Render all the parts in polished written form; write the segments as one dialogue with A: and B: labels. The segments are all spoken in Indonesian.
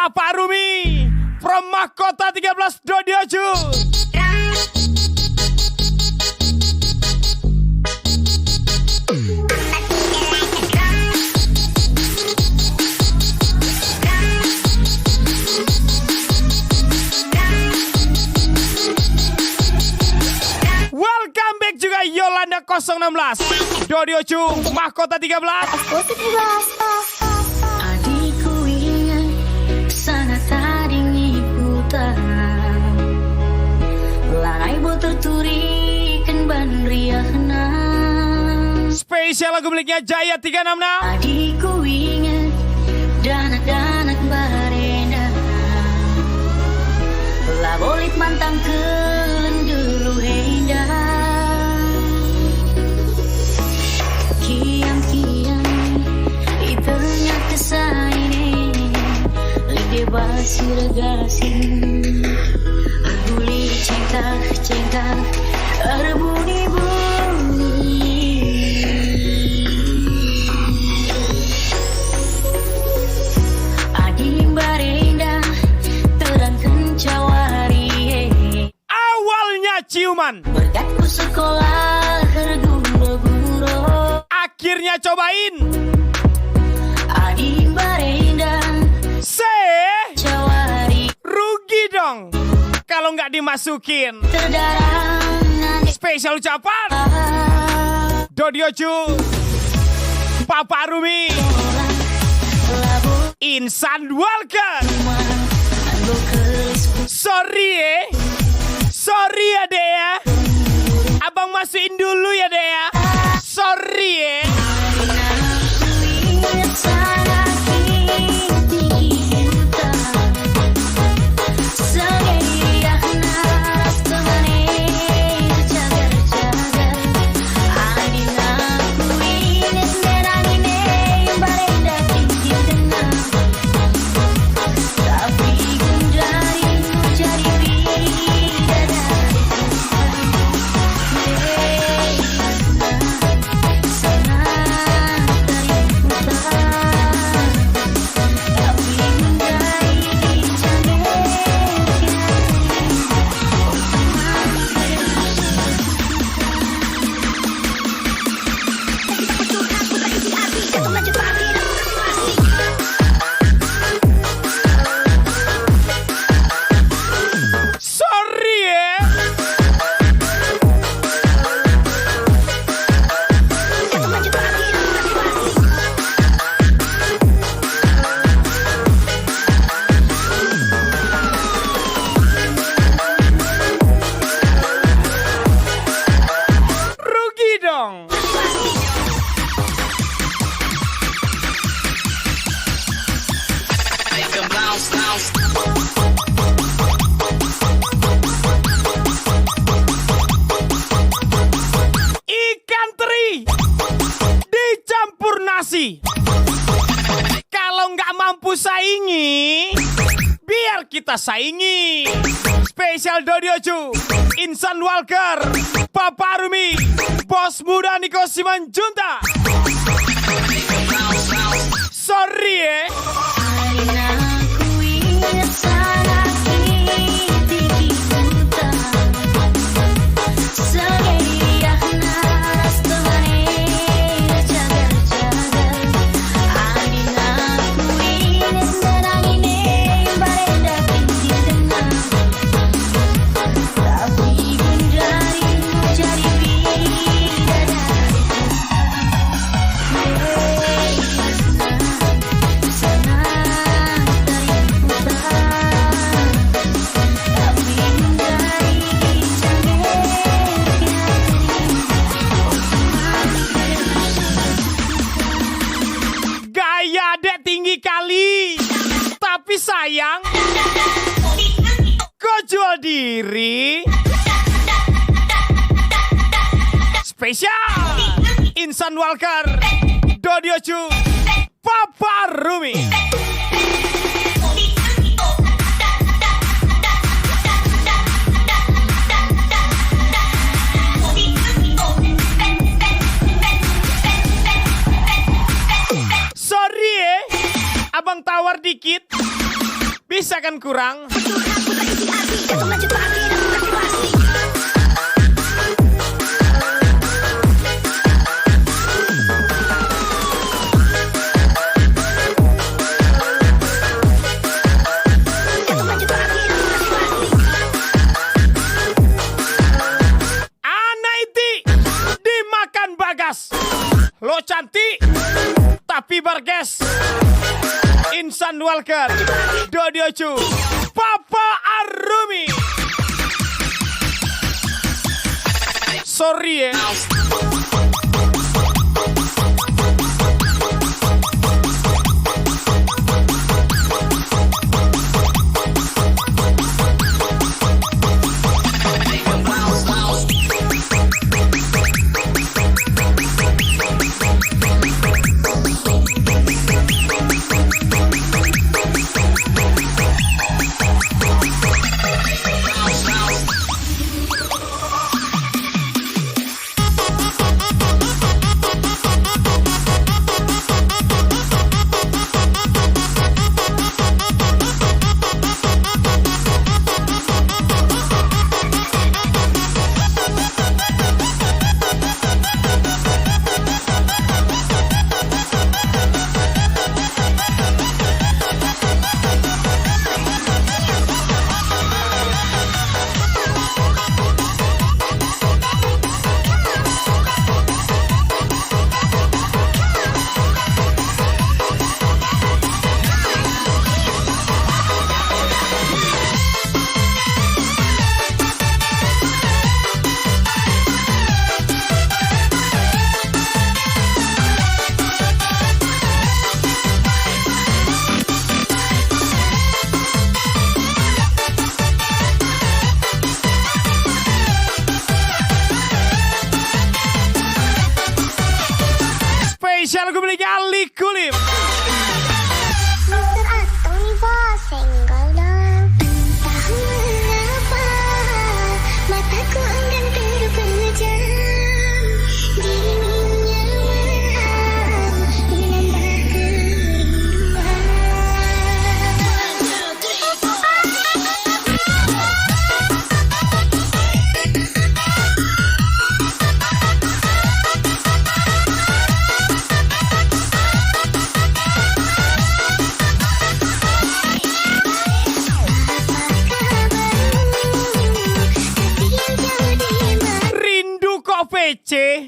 A: Papa Rumi from Mahkota 13 Dodioju. Welcome back juga Yolanda 016 Dodioju Mahkota 13.
B: Adikku ingat sana tadi putar Larai botol turikan ban riahna.
A: Spesial lagu miliknya Jaya 366.
B: Adikku ingat danak-danak barenda Labolit mantang kelenduru hendak Kiam-kiam ternyata saine Lide basi regasin Aguli cengkak-cengkak Erbuni-buni Adim barenda terangkan cawari
A: Awalnya ciuman,
B: Berkatku sekolah terguro-guro
A: akhirnya cobain.
B: Adim barenda cawari
A: Rugi dong kalau nggak dimasukin.
B: terdarang
A: Spesial ucapan Dodioju Papa Rumi Insan Walker. Sorry ya deh ya. Abang masukin dulu ya deh ya. Sorry ya. Ikan teri dicampur nasi. Kalau nggak mampu saingi, biar kita saingi. Spesial Dodioju Insan Walker, Papa Rumi, Bos Muda Niko Simanjunta. Sorry ya. Gaya dek tinggi kali, tapi sayang kok jual diri. Spesial Insan Walker, Dodioju, Papa Rumi. Sorry ya, abang tawar dikit. Bisa kan kurang?
C: Lo cantik tapi berges. Insan Walker, Dodi Ocu, Papa Arumi. Sorry ya. Spesial gue beli Ali Kulim.
B: Mister Antoni bos senggol dong. Entah mengapa mataku enggan terpejam. Dinginnya menambah kerinduan.
C: PC,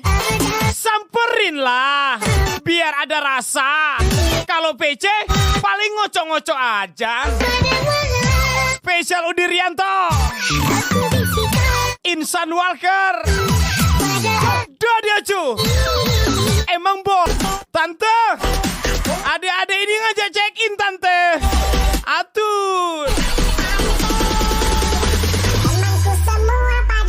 C: samperin lah biar ada rasa. Kalau PC paling ngoco-ngoco aja. Spesial Udirianto, Insan Walker, Dodi Ocu. Emang boh, tante, adik-adik ini ngajak check in tante. Atur.
B: Emangku semua pada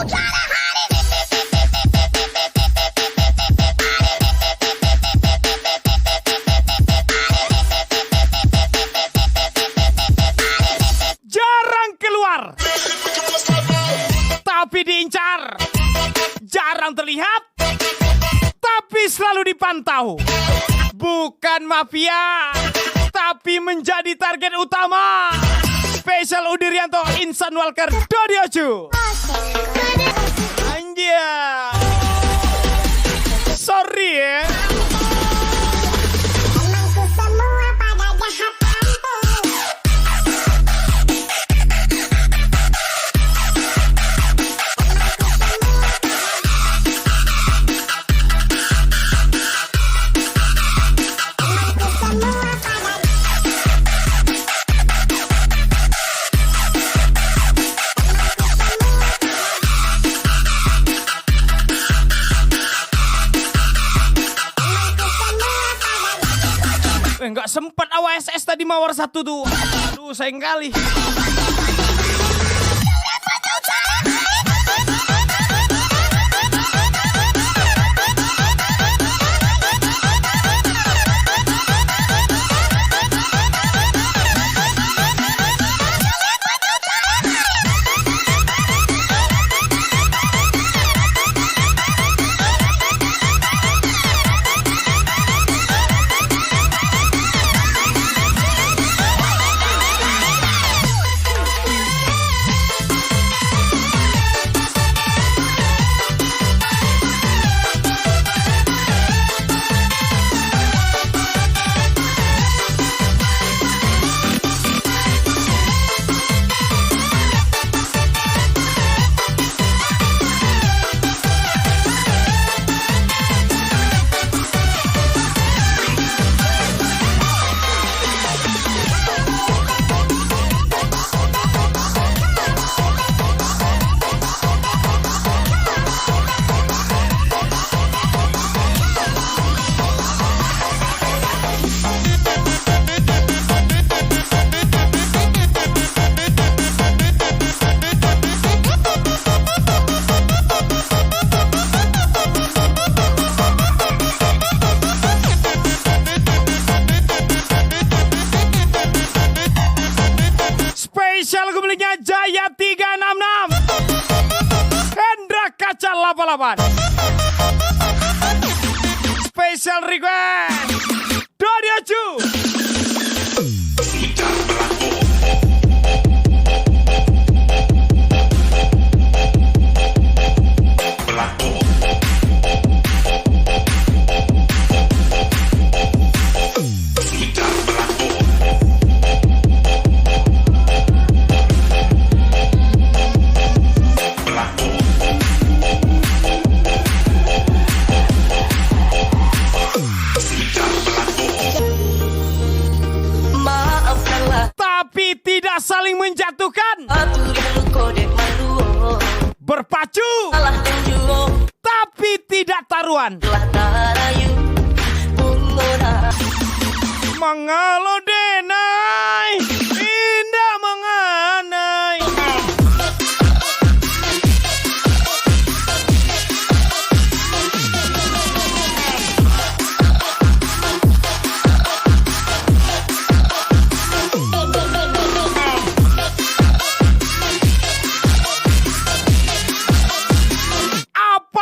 B: jahat.
C: Tapi diincar, jarang terlihat, tapi selalu dipantau. Bukan mafia, tapi menjadi target utama. Spesial Udirianto, Insan Walker, Dodi Ocu. Anjir. Sorry ya. Nggak sempat AWSS tadi mawar satu tuh. Aduh, sayang kali. Spesial pemiliknya Jaya 366 Hendra Kaca 88. Spesial request Dodi Ocu. Tapi tidak saling menjatuhkan. Berpacu tapi tidak taruhan. Mengalo denai indah menganai.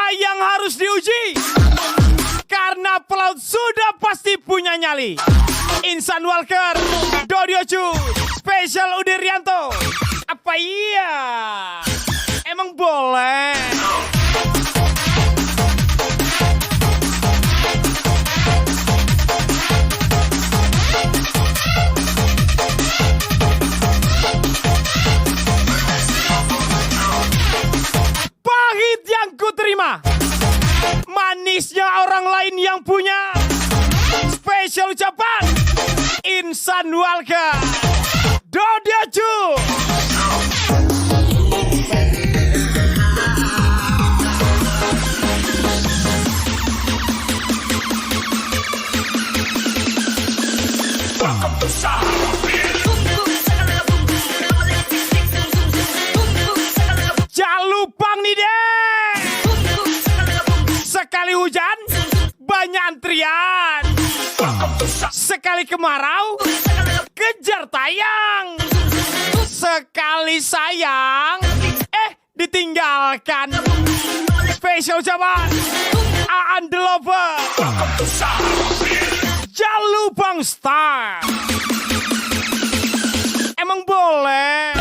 C: Yang harus diuji karena pelaut sudah pasti punya nyali. Insan Walker, Dodi Ocu, Spesial Udirianto. Apa iya? Emang boleh? Pahit yang kuterima, manisnya orang lain yang punya. Spesial ucapan Insan Walker, Dodi Ocu. Jalupang nih deh. Sekali hujan banyak antrian. Sekali kemarau kejar tayang. Sekali sayang ditinggalkan. Spesial ucapan Aan The Lover, Jalupang Star. Emang boleh?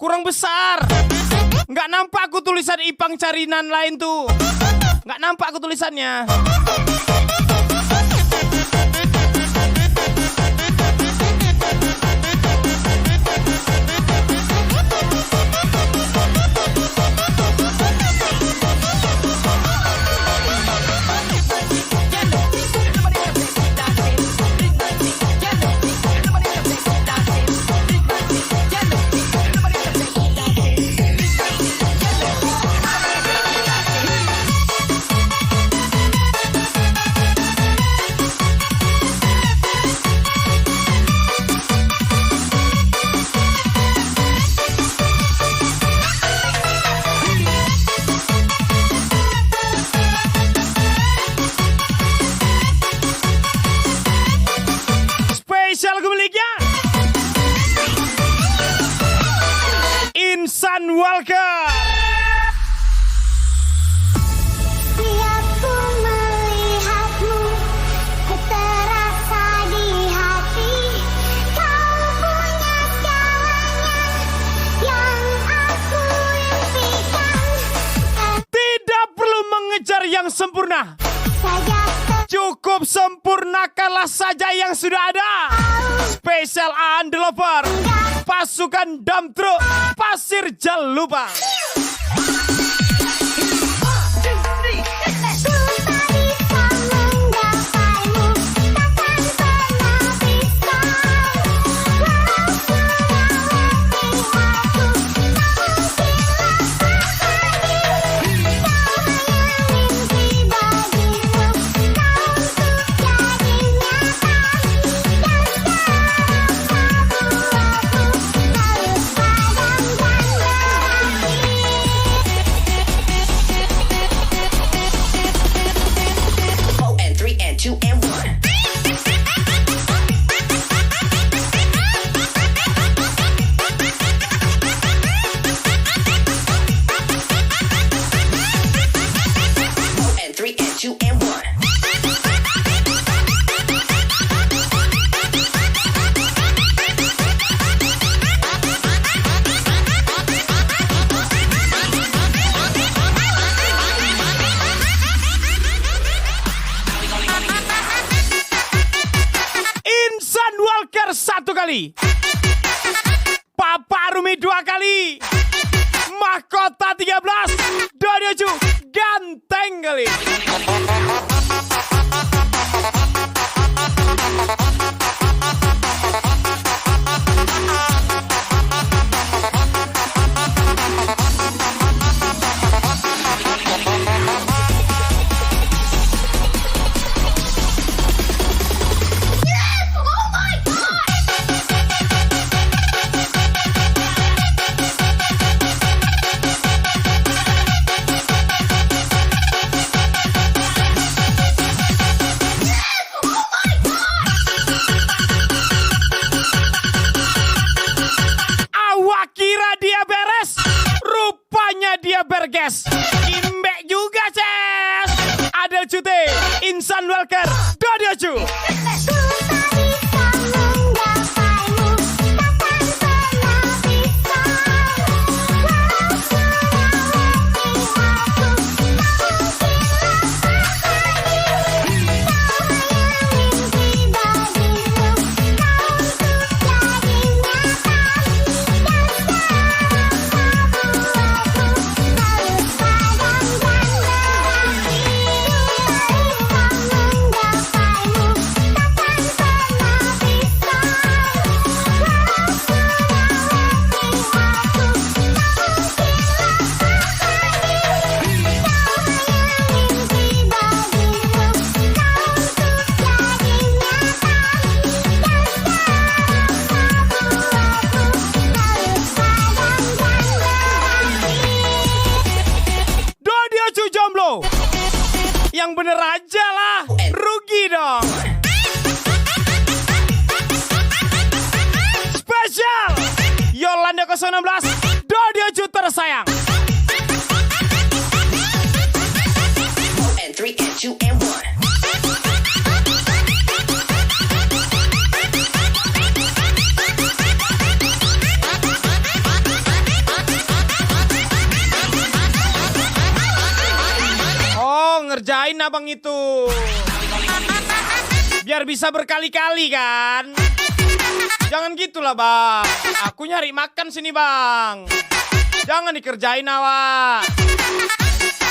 A: kurang besar. Nggak nampak aku tulisan Ipang Carinan lain tuh. Nggak nampak aku tulisannya. Spesial pemiliknya Insan Walker.
B: Tiap ku melihatmu, ku terasa di hati. Kau punya segalanya yang aku impikan.
A: Tidak perlu mengejar yang sempurna,
B: Saja
A: cukup sempurnakanlah saja yang sudah ada. Spesial Undeveloper, pasukan dump truck Pasir Jalupa. Satu kali, Papa Rumi 2 kali, Mahkota 13, Dodioju ganteng kali. Dia berges, imbek juga Ces. Adel Cute, Insan Walker, Dodioju. Yang bener aja lah, rugi dong. Spesial Yolanda 016, Dodioju tersayang.
D: 3 and 2 and 1.
A: kerjain abang itu. Biar bisa berkali-kali kan. Jangan gitulah bang. Aku nyari makan sini bang. Jangan dikerjain awak.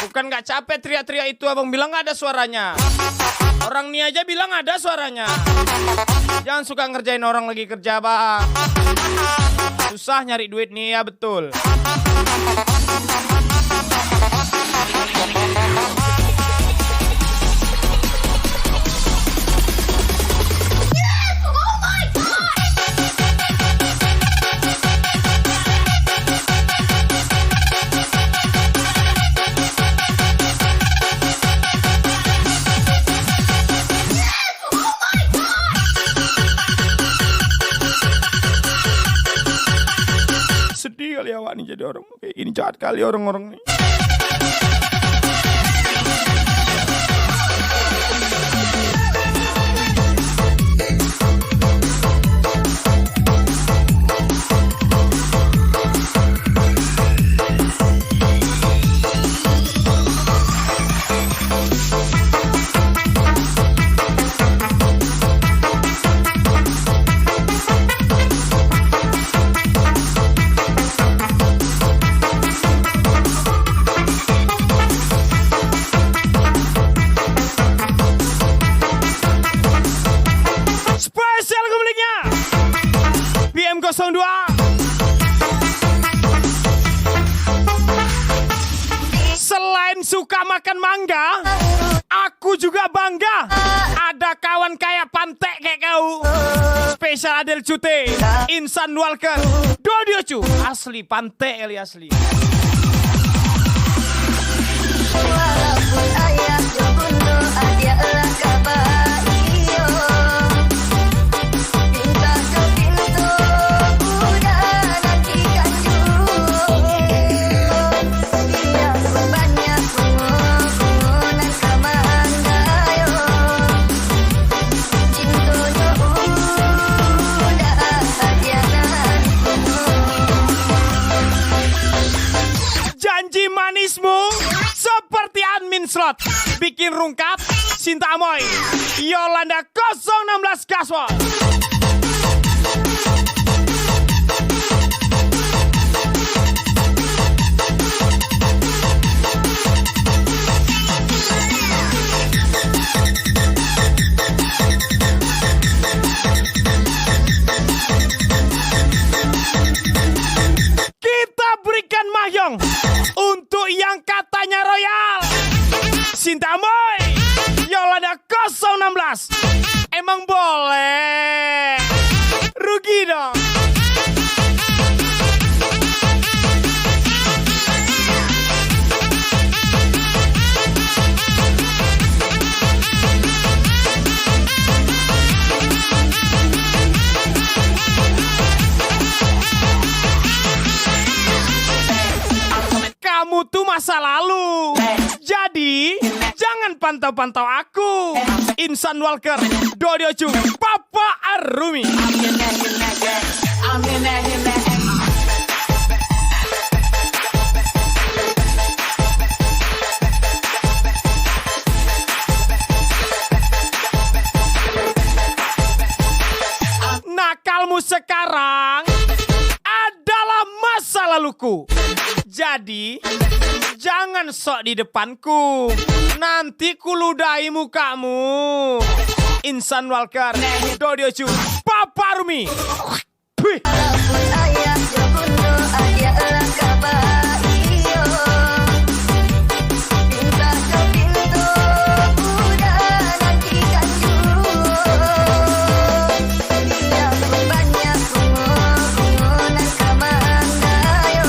A: Bukan gak capek teriak-teriak itu. Abang bilang gak ada suaranya. Orang ini aja bilang ada suaranya. Jangan suka ngerjain orang lagi kerja bang. Susah nyari duit nih ya betul. Sedih kali awak nih jadi orang kayak gini, jahat kali orang-orang nih. Spesial kembalinya BM02. Selain suka makan mangga, aku juga bangga ada kawan kayak Pantek kayak kau. Spesial Adel Cute, Insan Walker, Dodiocu. Asli Pantek kali asli.
D: Walaupun ayah jogono adalah kabar iyo, pinta ke pintu udah nantikan dia pun banyak pengonan kamandayo, cintonya udah adianan.
A: Janji manismu seperti admin slot, bikin rungkap Sinta Amoy, Yolanda 016 Gaswal. Kita berikan mahyong untuk yang katanya royal. Sinta Amoy, Yolanda 016. Emang boleh? Rugi dong. Kamu tuh masa lalu. Jadi jangan pantau-pantau aku. Insan Walker, Dodiocu, Papa Arumi. Nakalmu sekarang adalah masa laluku. Jadi jangan sok di depanku, nanti kuludahi mukamu. Insan Walker, Dodiocu, Papa Rumi.
D: Walaupun ayah jogono adalah kabar iyo, pinta ke pintu udah nantikan dia pun banyak pengonan kamandayo,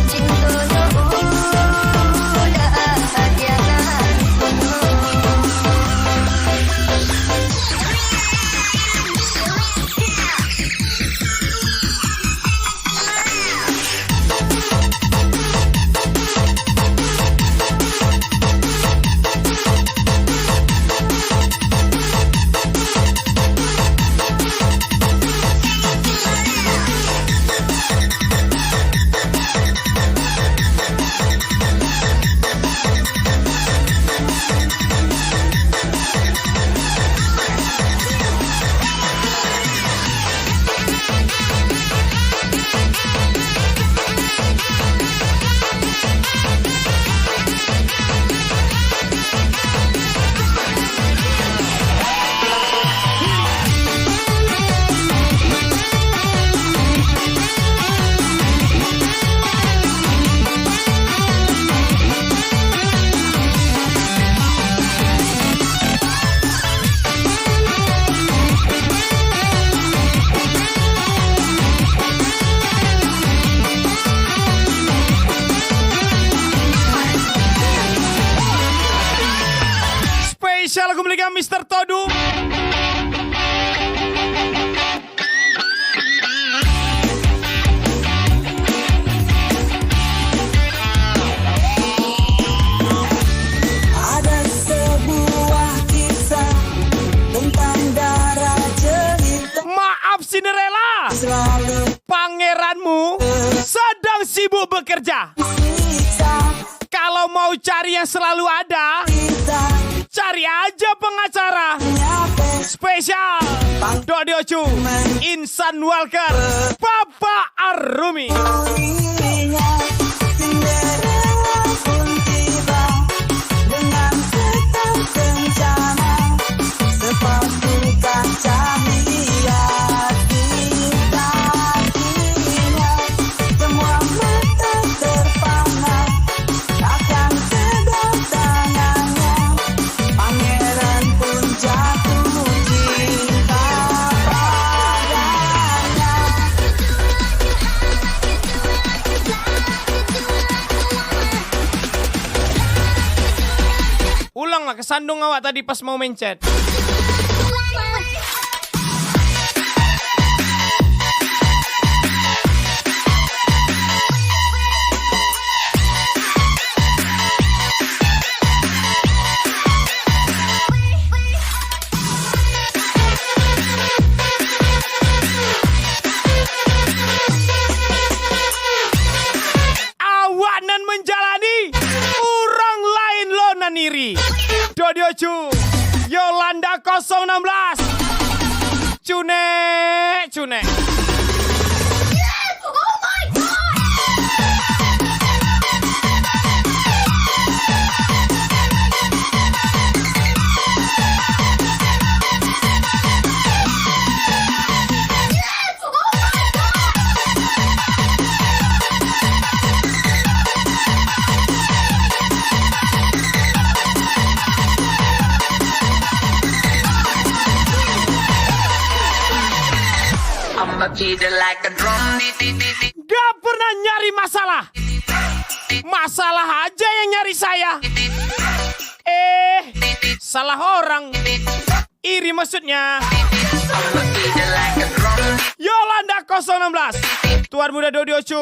D: cintonya udah adianan.
A: Cinderella. Pangeranmu sedang sibuk bekerja. Kalau mau cari yang selalu ada, cari aja pengacara. Spesial Dodi Ocu, Insan Walker, Papa Arumi. Ulang lah, kesandung awak tadi pas mau mencet. Awak nan menjalani, orang lain lo naniri. Dodi Ocu, Yolanda 016. Cune. Gak pernah nyari masalah. Masalah aja yang nyari saya. Salah orang. Iri maksudnya. Yolanda 016, Tuan Muda Dodi Ocu.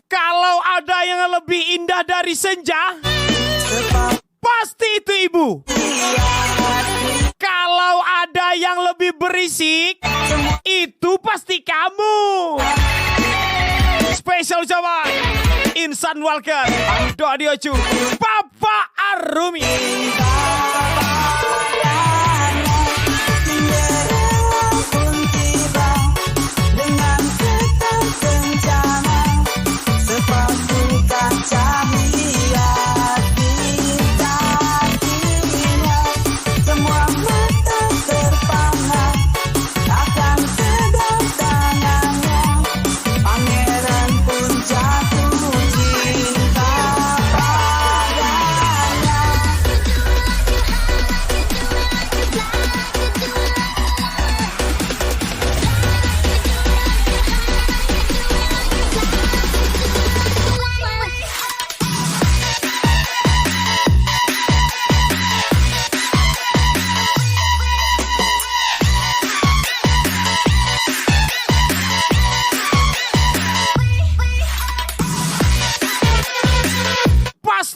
A: Kalau ada yang lebih indah dari senja, pasti itu ibu. Kalau ada yang lebih berisik, itu pasti kamu. Spesial ucapan Insan Walker, Dodi Ocu, Papa Arumi.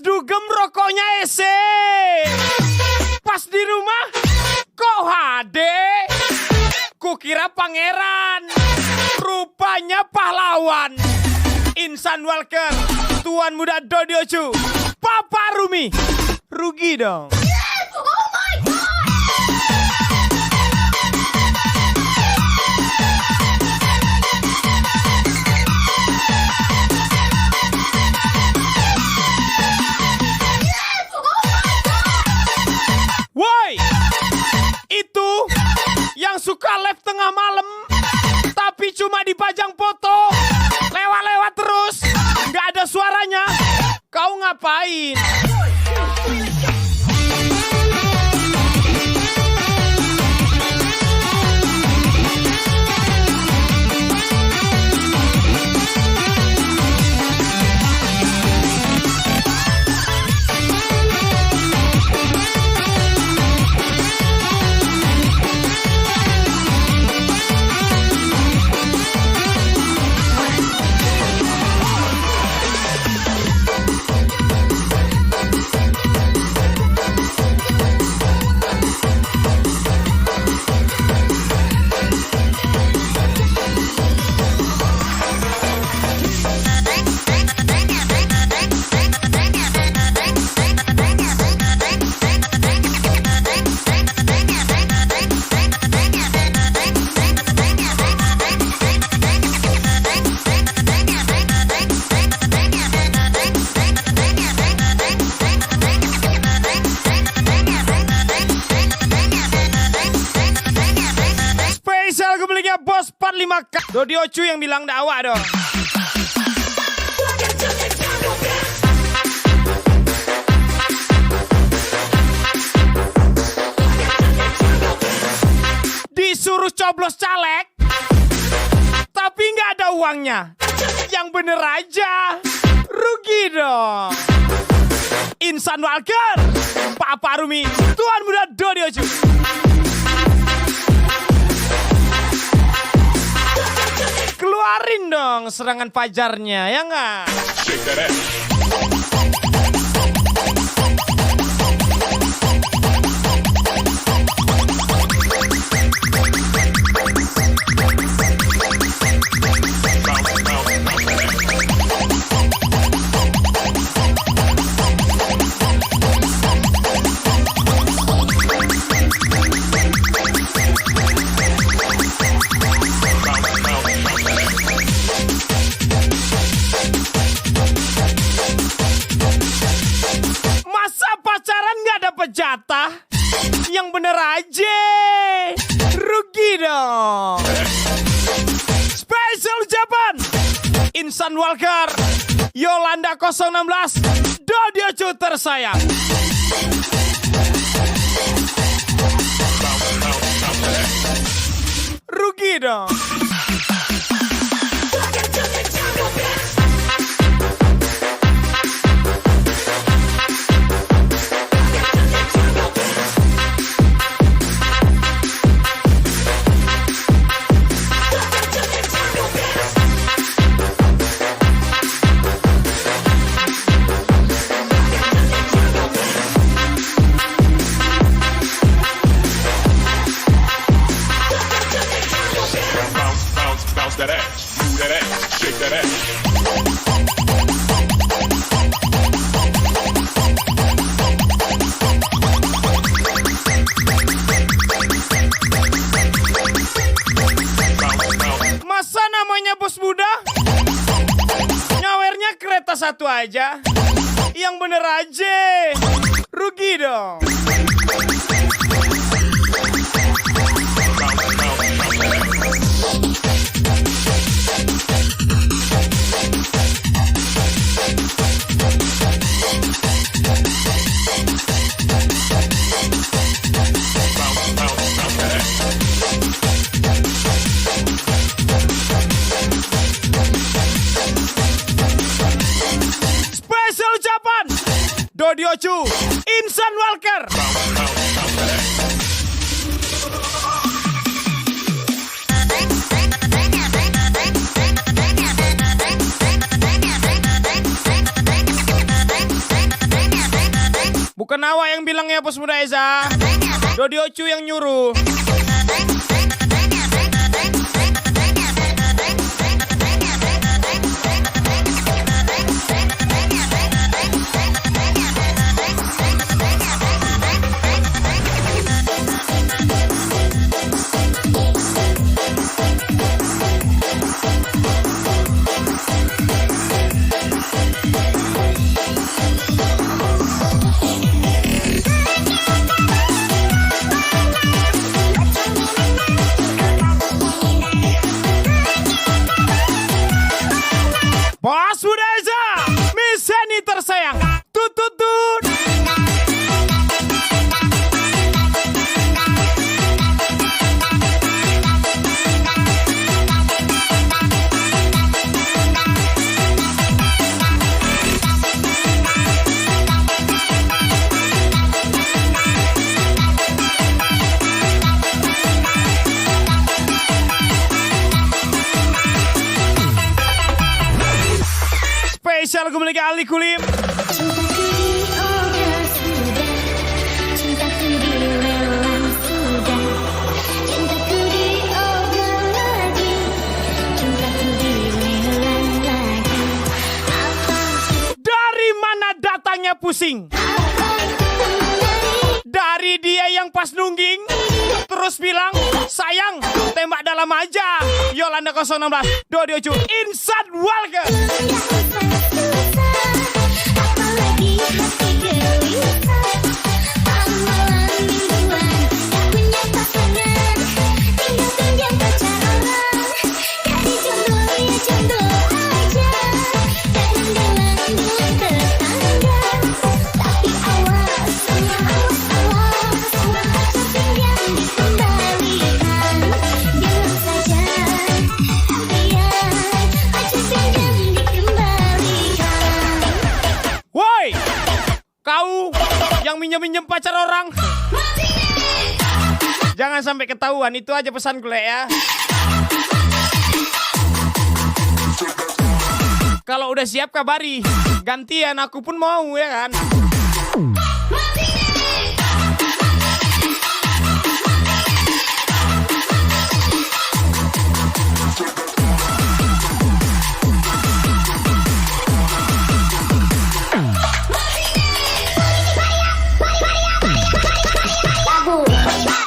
A: Dugem rokoknya ese. Pas di rumah kok HD. Kukira pangeran, rupanya pahlawan. Insan Walker, Tuan Muda Dodi Ocu, Papa Arumi. Rugi dong. Woi, itu yang suka live tengah malam, tapi cuma dipajang foto, lewat-lewat terus, nggak ada suaranya. Kau ngapain? Dodi Ocu yang bilang dakwah dong. Disuruh coblos caleg, tapi nggak ada uangnya. Yang bener aja, rugi dong. Insan Walker, Pak Parumi, Tuan Muda Dodi Ocu. Keluarin dong serangan pajarnya, ya nggak? Jatah yang bener aja, rugi dong. Spesial ucapan Insan Walker, Yolanda 016, Dodi Ocu tersayang. Rugi dong.
C: That ass, move that ass, shake that ass.
A: Masa namanya bos muda? Nyawernya kereta satu aja. Yang bener aja, rugi dong. Dodi Ocu, Insan Walker. Bukan Awa yang bilang ya bos muda Eza, Dodi Ocu yang nyuruh. Bos muda Eza, Miseni tersayang, tututut. Spesial kembali ke Ali Kulim.
B: Cintaku diobrol sudah, cintaku dilelang sudah, cintaku diobrol lagi, cintaku dilelang lagi.
A: Dari mana datangnya pusing? Dari dia yang pas nungging terus bilang sayang tembak dalam aja. Yolanda 016, Dodi Ocu, Insan Walker.
B: Apalagi hati gelisah, amalan mingguan, gak punya pasangan, tinggal tunjang pacaran,
A: bang. Jangan sampai ketahuan, itu aja pesanku Le ya. Kalau udah siap kabari, gantian aku pun mau ya kan.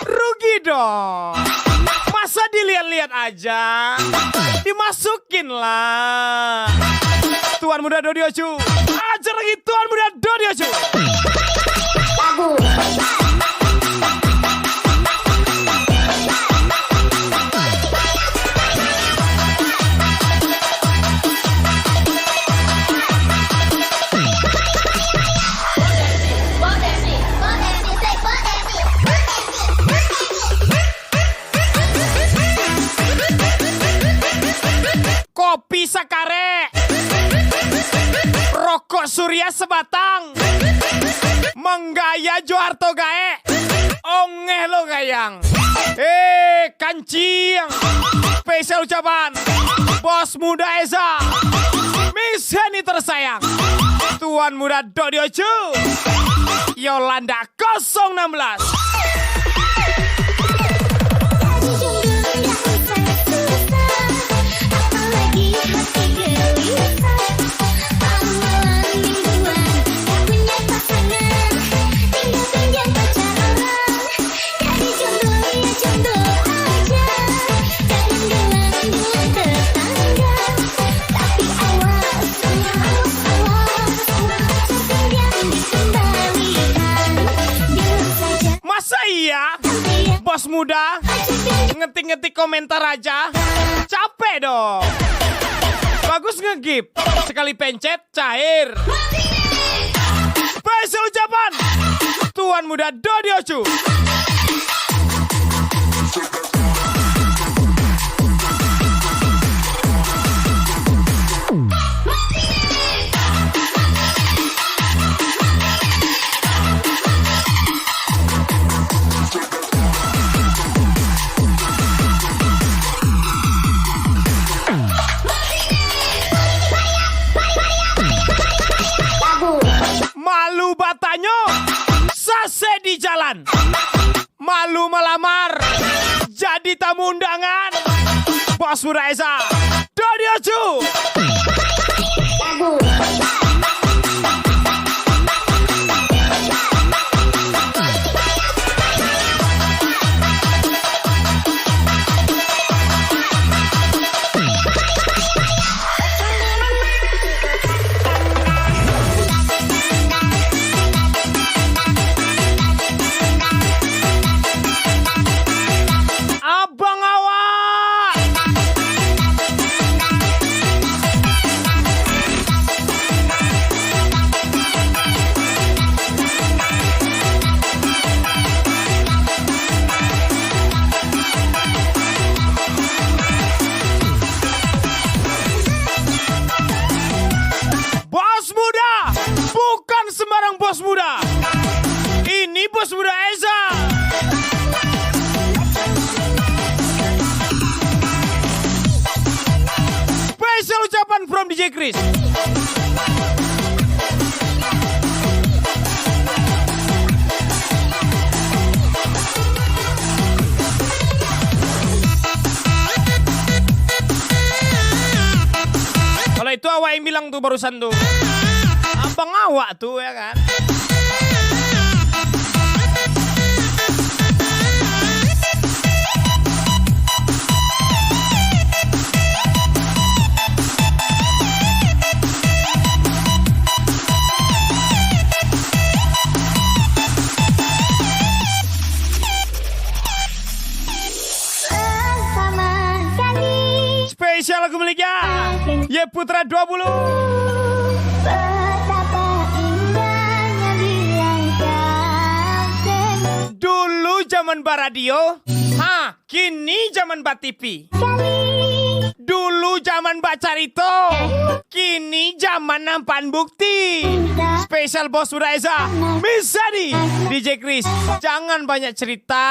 A: Rugi dong. Masa dilihat-lihat aja, dimasukin lah. Tuan Muda Dodiochu, ajar lagi Tuan Muda Dodiochu. Kopi Sakare, rokok Surya sebatang, menggaya Joharto gae, ongeh lo gayang. Kancing, spesial ucapan Bos Muda Eza, Miseni tersayang, Tuan Muda Dodiochu, Yolanda 016. Iya, bos muda ngetik-ngetik komentar aja, capek dong. Bagus ngegip, sekali pencet cair. Spesial ucapan Tuan Muda Dodiochu. Malu batanyo, sase di jalan. Malu melamar, jadi tamu undangan. Bos Muda Eza, Dodiochu. Bos Muda, ini Bos Muda Eza. Spesial ucapan from DJ Chris. Kalau itu awak yang bilang tuh barusan tuh, abang awak tuh ya kan. Spesial lagu miliknya Ye Putra 20.
B: Betapa indahnya bilang kapten.
A: Dulu zaman baradio, kini zaman bat TV. Dulu zaman bacarito, kini zaman nampan bukti. Spesial Bos Buddha Eza, Miss Zani, DJ Chris. Jangan banyak cerita.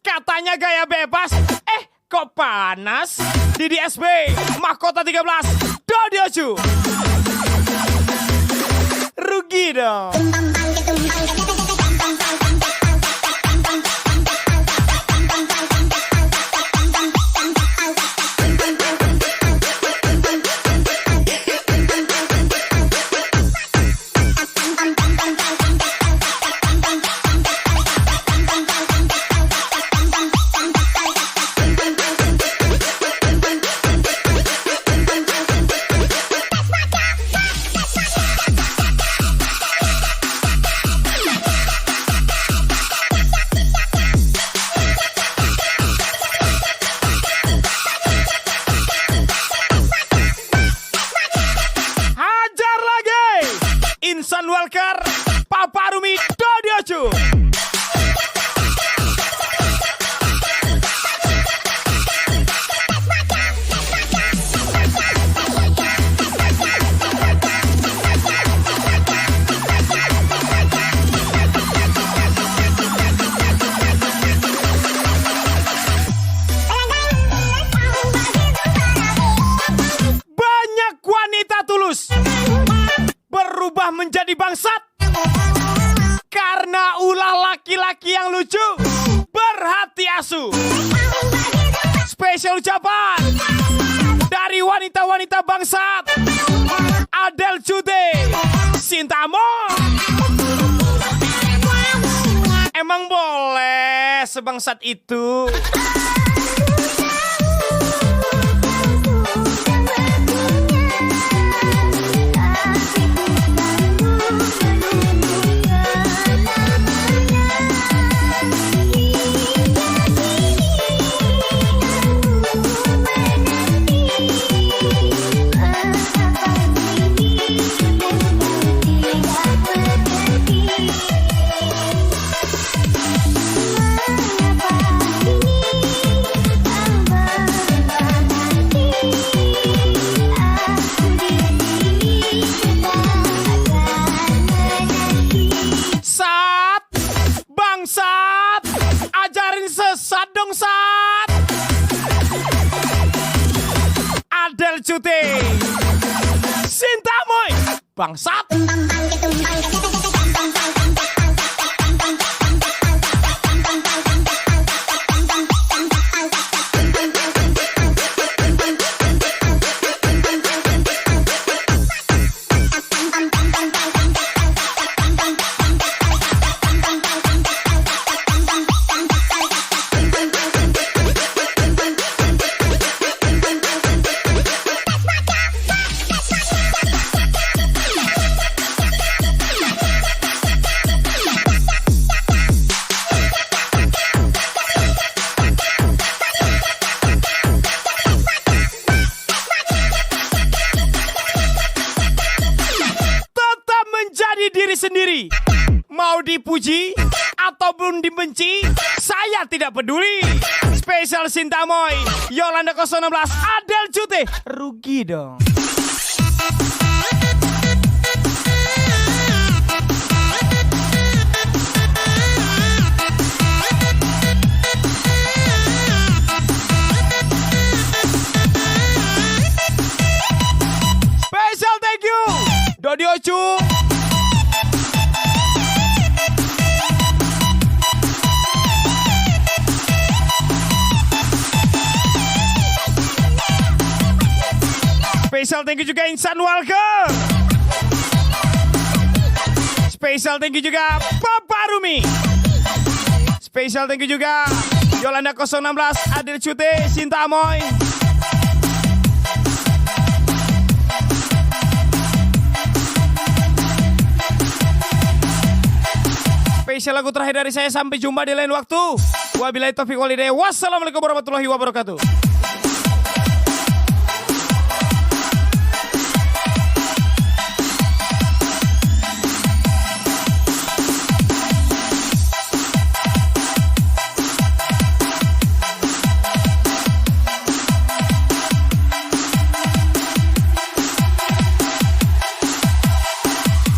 A: Katanya gaya bebas, kok panas? Di DSB, Mahkota 13, Dodioju. Rugi dong. Insan Walker, Papa Rumi, Dodioju. Banyak wanita tulus berubah menjadi bangsat karena ulah laki-laki yang lucu berhati asu. Spesial ucapan dari wanita-wanita bangsat Adel Cude Sintamo. Emang boleh sebangsat itu? Bangsat, ajarin sesat dong Sat. Adel Cuti Sintamoy, bangsat. Diri sendiri, mau dipuji ataupun dibenci, saya tidak peduli. Spesial Sintamoy, Yolanda 016, Adel Cuti. Rugi dong. Spesial thank you Dodioju. Spesial thank you juga Insan Walker. Spesial thank you juga Bapak Rumi. Spesial thank you juga Yolanda 016, Adil Cute, Sinta Amoy. Spesial lagu terakhir dari saya, sampai jumpa di lain waktu. Wabillahi taufiq wal hidayah. Wassalamualaikum warahmatullahi wabarakatuh.